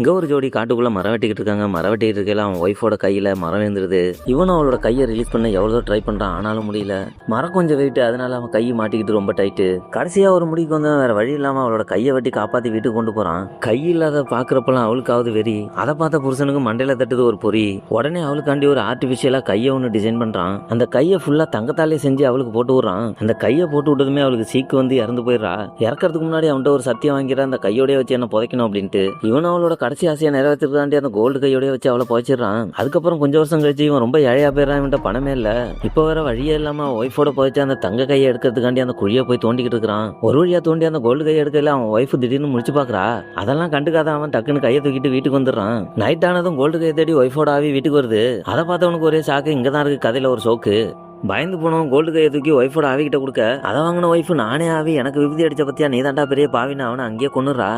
இங்க ஒரு ஜோடி காட்டுக்குள்ள மரம் வெட்டிக்கிட்டு இருக்காங்க. மரம் வெட்டிக்கிட்டு இருக்கையில அவன் ஒய்ஃபோட கையில மரம் விழுந்துருது. இவனும் அவளோட கையை ரிலீஸ் பண்ண எவ்வளோ ட்ரை பண்றான், ஆனாலும் முடியல. மரம் கொஞ்சம் வெயிட், அதனால அவன் கையை மாட்டிக்கிட்டு ரொம்ப டைட்டு. கடைசியா ஒரு முடிக்கு வந்து வேற வழி இல்லாம அவளோட கையை வெட்டி காப்பாத்தி வீட்டுக்கு கொண்டு போறான். கை இல்லாத பாக்குறப்பெல்லாம் அவளுக்காவது வெறி. அதை பார்த்த புருஷனுக்கு மண்டையில தட்டுது ஒரு பொறி. உடனே அவளுக்காண்டி ஒரு ஆர்டிபிஷியலா கையை ஒன்று டிசைன் பண்றான். அந்த கையை ஃபுல்லா தங்கத்தாலே செஞ்சு அவளுக்கு போட்டு விடுறான். அந்த கையை போட்டு விட்டதுமே அவளுக்கு சீக்கு வந்து இறந்து போயிடுறா. இறக்கறதுக்கு முன்னாடி அவன்கிட்ட ஒரு சத்தியம் வாங்கிற அந்த கையோடய வச்சு என்ன புதைக்கணும் அப்படின்ட்டு. இவன் அவளோட கடைசி ஆசையை நிறைவேற்றிருக்காண்டி அந்த கோல்டு கையோடய வச்சு அவளை புதைச்சிடறான். அதுக்கப்புறம் கொஞ்சம் வருஷம் கழிச்சு இவன் ரொம்ப ஏழையா போயிடறான். இவன்ட்ட பணமே இல்ல. இப்போ வேற வழியே இல்லாம ஒய்ஃபோட புதைச்சு அந்த தங்க கையை எடுக்கிறதுக்காண்டி அந்த குழியை போய் தோண்டிக்கிட்டு இருக்கிறான். ஒரு வழியா தோண்டி அந்த கோல்டு கையை எடுக்கல அவன் ஒய்ஃப் திடீர்னு முடிச்சு பாக்குறா. அதெல்லாம் கண்டுக்காத அவன் டக்குன்னு கையை தூக்கிட்டு வீட்டுக்கு வந்துடுறான். நைட் ஆனதும் கோல்டு கையை தேடி ஒய்ஃபோட ஆவி வீட்டுக்கு வருது. அதை பார்த்தவனுக்கு ஒரே சாக்கு. இங்கதான் இருக்கு கதையில ஒரு சோக்கு. பயந்து போனவன் கோல்டு கையை தூக்கி ஒய்ஃபோட ஆவிக்கிட்ட கொடுக்க, அதை வாங்கின ஒய்ஃப் நானே ஆவி எனக்கு விபதி அடிச்ச பத்தியா நீ தாண்டா பெரிய பாவின்னு அவனை அங்கேயே கொண்டுறா.